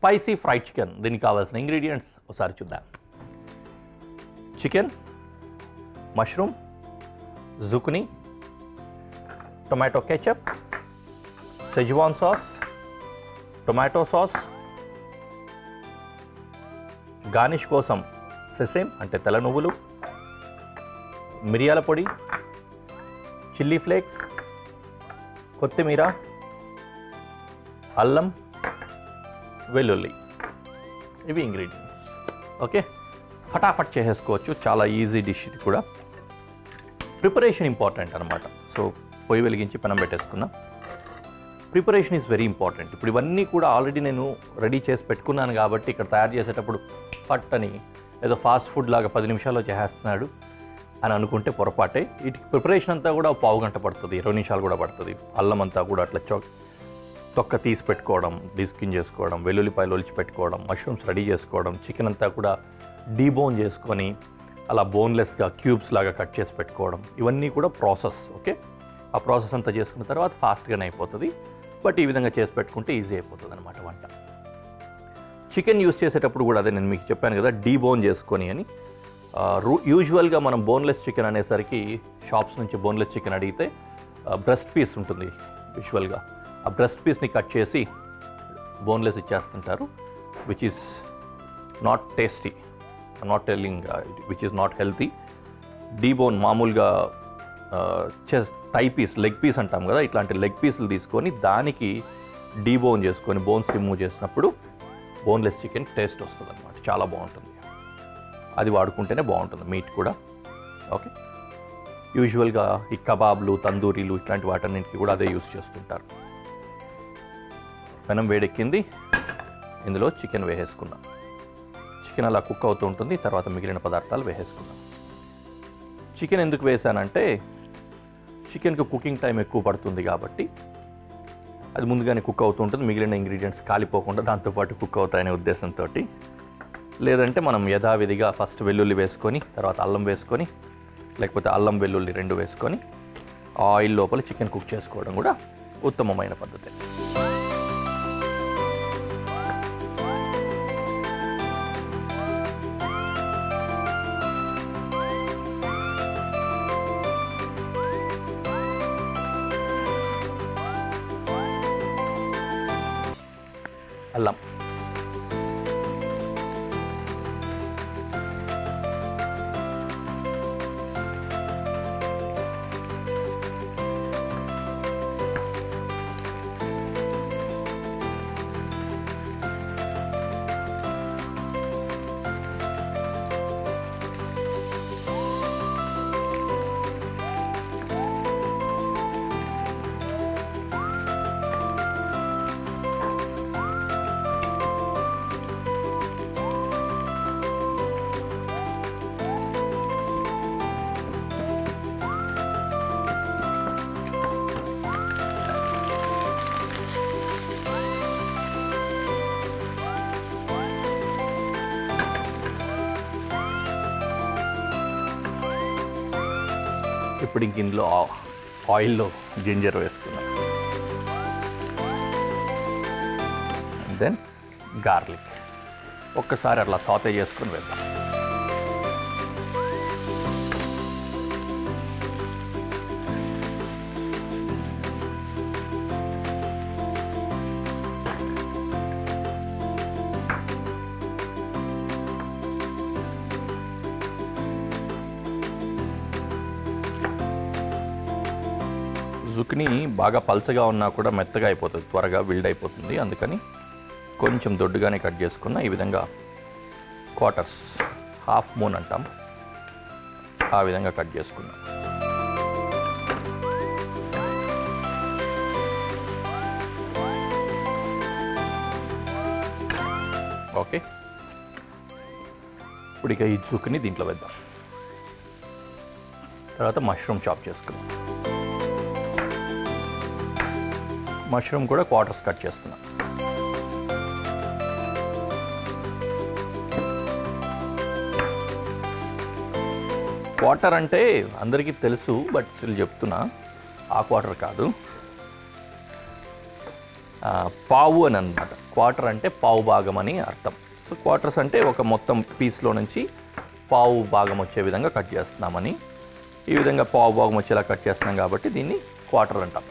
Spicy fried chicken. దీనికి కావాల్సిన ingredients ఒకసారి చూద్దాం. Chicken, mushroom, zucchini, tomato ketchup, schezwan sauce, tomato sauce, garnish కోసం సెసేమ్ అంటే తెల్ల నువ్వులు, మిరియాల పొడి, చిల్లీ ఫ్లేక్స్, కొత్తిమీర, అల్లం, వెల్లుల్లి. ఇవి ఇంగ్రీడియంట్స్. ఓకే, ఫటాఫట్ చేసేసుకోవచ్చు. చాలా ఈజీ డిష్ ఇది కూడా. ప్రిపరేషన్ ఇంపార్టెంట్ అనమాట. సో పొయ్యి వెలిగించి పెనం పెట్టేసుకున్నా. Preparation is very important. ఇప్పుడు ఇవన్నీ కూడా ఆల్రెడీ నేను రెడీ చేసి పెట్టుకున్నాను కాబట్టి ఇక్కడ తయారు చేసేటప్పుడు పట్ అని ఏదో ఫాస్ట్ ఫుడ్ లాగా 10 నిమిషాల్లో చేసేస్తున్నాడు అని అనుకుంటే పొరపాటే. వీటికి ప్రిపరేషన్ అంతా కూడా పావు గంట పడుతుంది, 20 నిమిషాలు కూడా పడుతుంది. అల్లం అంతా కూడా అట్లా తొక్క తీసి పెట్టుకోవడం, డిస్కిన్ చేసుకోవడం, వెల్లుల్లిపాయలు ఒలిచి పెట్టుకోవడం, మష్రూమ్స్ రెడీ చేసుకోవడం, చికెన్ అంతా కూడా డీబోన్ చేసుకొని అలా బోన్లెస్గా క్యూబ్స్ లాగా కట్ చేసి పెట్టుకోవడం, ఇవన్నీ కూడా ప్రాసెస్. ఓకే, ఆ ప్రాసెస్ అంతా చేసుకున్న తర్వాత ఫాస్ట్గానే అయిపోతుంది. బట్ ఈ విధంగా చేసి పెట్టుకుంటే ఈజీ అయిపోతుంది అనమాట వంట. చికెన్ యూస్ చేసేటప్పుడు కూడా అదే నేను మీకు చెప్పాను కదా, డీబోన్ చేసుకొని అని. యూజువల్గా మనం బోన్లెస్ చికెన్ అనేసరికి షాప్స్ నుంచి బోన్లెస్ చికెన్ అడిగితే బ్రెస్ట్ పీస్ ఉంటుంది యూజువల్గా. ఆ బ్రెస్ట్ పీస్ని కట్ చేసి బోన్లెస్ ఇచ్చేస్తుంటారు, which is not tasty, not telling which is not healthy. Debone మామూలుగా థై పీస్, లెగ్ పీస్ అంటాం కదా, ఇట్లాంటి లెగ్ పీసులు తీసుకొని దానికి డీబోన్ చేసుకొని బోన్స్ రిమూవ్ చేసినప్పుడు బోన్లెస్ చికెన్ టేస్ట్ వస్తుంది అనమాట. చాలా బాగుంటుంది. అది వాడుకుంటేనే బాగుంటుంది మీట్ కూడా. ఓకే, యూజువల్గా ఈ కబాబ్లు, తందూరీలు ఇట్లాంటి వాటన్నింటికి కూడా అదే యూస్ చేస్తుంటారు. పెనం వేడెక్కింది, ఇందులో చికెన్ వేసేసుకుందాం. చికెన్ అలా కుక్ అవుతూ ఉంటుంది. తర్వాత మిగిలిన పదార్థాలు వేసేసుకుందాం. చికెన్ ఎందుకు వేసానంటే చికెన్కి కుకింగ్ టైం ఎక్కువ పడుతుంది కాబట్టి అది ముందుగానే కుక్ అవుతూ ఉంటుంది. మిగిలిన ఇంగ్రీడియంట్స్ కాలిపోకుండా దాంతోపాటు కుక్ అవుతాయనే ఉద్దేశంతో. లేదంటే మనం యథావిధిగా ఫస్ట్ వెల్లుల్లి వేసుకొని తర్వాత అల్లం వేసుకొని, లేకపోతే అల్లం వెల్లుల్లి 2 వేసుకొని ఆయిల్ లోపల చికెన్ కుక్ చేసుకోవడం కూడా ఉత్తమమైన పద్ధతి. అల్లం, ఇప్పుడు ఇంక ఇందులో ఆయిల్లో జింజర్ వేసుకున్నాం. దెన్ గార్లిక్ ఒక్కసారి అట్లా సాటే చేసుకొని వేద్దాం. జుకినీ బాగా పల్చగా ఉన్నా కూడా మెత్తగా అయిపోతుంది, త్వరగా బిల్డ్ అయిపోతుంది. అందుకని కొంచెం దొడ్డుగానే కట్ చేసుకున్న ఈ విధంగా క్వార్టర్స్, హాఫ్ మూన్ అంటాం, ఆ విధంగా కట్ చేసుకున్నాం. ఓకే, ఇప్పుడు ఇక ఈ జుకినీ దీంట్లో వేద్దాం. తర్వాత మష్రూమ్ చాప్ చేసుకున్నాం. మష్రూమ్ కూడా క్వార్టర్స్ కట్ చేస్తున్నాం. క్వార్టర్ అంటే అందరికీ తెలుసు, బట్ స్టిల్ చెప్తున్నా, ఆ క్వార్టర్ కాదు, పావు అని అనమాట. క్వార్టర్ అంటే పావు భాగం అని అర్థం. సో క్వార్టర్స్ అంటే ఒక మొత్తం పీస్లో నుంచి పావు భాగం వచ్చే విధంగా కట్ చేస్తున్నామని. ఈ విధంగా పావు భాగం వచ్చేలా కట్ చేస్తున్నాం కాబట్టి దీన్ని క్వార్టర్ అంటాం.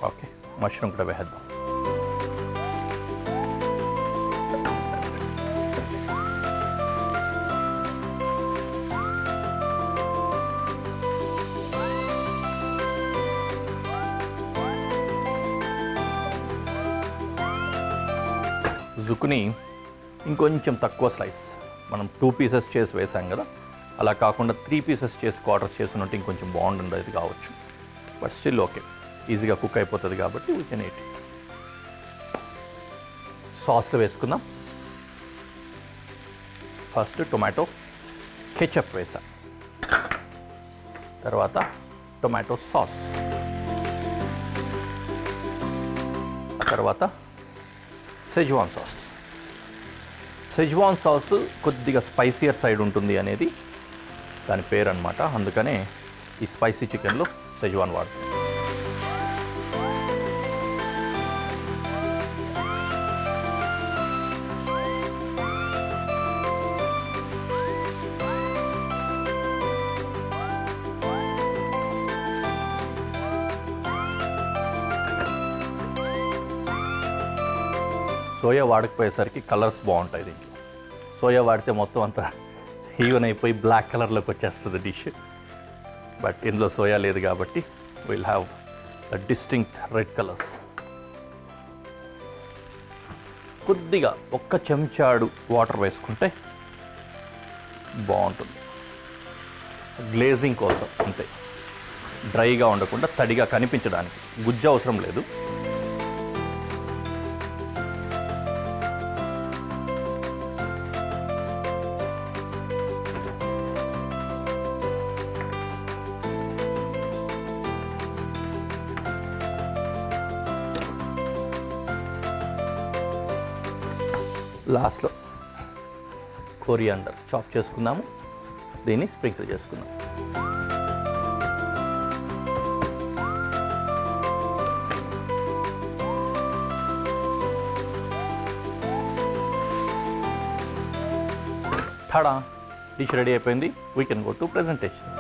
ఓకే, మష్రూమ్ కూడా వేద్దాం. జుకుని ఇంకొంచెం తక్కువ స్లైస్, మనం 2 పీసెస్ చేసి వేసాం కదా, అలా కాకుండా 3 పీసెస్ చేసి క్వార్టర్స్ చేసినట్టు ఇంకొంచెం బాగుండేది కావచ్చు. బట్ స్టిల్ ఓకే, ఈజీగా కుక్ అయిపోతుంది కాబట్టి వీ కెన్ ఈట్. సాస్లో వేసుకుందాం. ఫస్ట్ టొమాటో కెచప్ వేసా, తర్వాత టొమాటో సాస్, తర్వాత సెజ్వాన్ సాస్. సెజ్వాన్ సాస్ కొద్దిగా స్పైసియర్ సైడ్ ఉంటుంది అనేది దాని పేరు అనమాట. అందుకనే ఈ స్పైసీ చికెన్లో సెజ్వాన్ వాడుతుంది. సోయా వాడకపోయేసరికి కలర్స్ బాగుంటాయి దీంట్లో. సోయా వాడితే మొత్తం అంతా ఈవెన్ అయిపోయి బ్లాక్ కలర్లోకి వచ్చేస్తుంది డిష్. బట్ ఇందులో సోయా లేదు కాబట్టి will have the distinct red colours. కొద్దిగా ఒక్క చెంచాడు వాటర్ వేసుకుంటే బాగుంటుంది, గ్లేజింగ్ కోసం అంతే. డ్రైగా ఉండకుండా తడిగా కనిపించడానికి, గుజ్జు అవసరం లేదు. లాస్ట్లో కొరియాండర్ చాప్ చేసుకుందాము, దీన్ని స్ప్రింకిల్ చేసుకుందాం. ఠాడా, డిష్ రెడీ అయిపోయింది. We can go to presentation.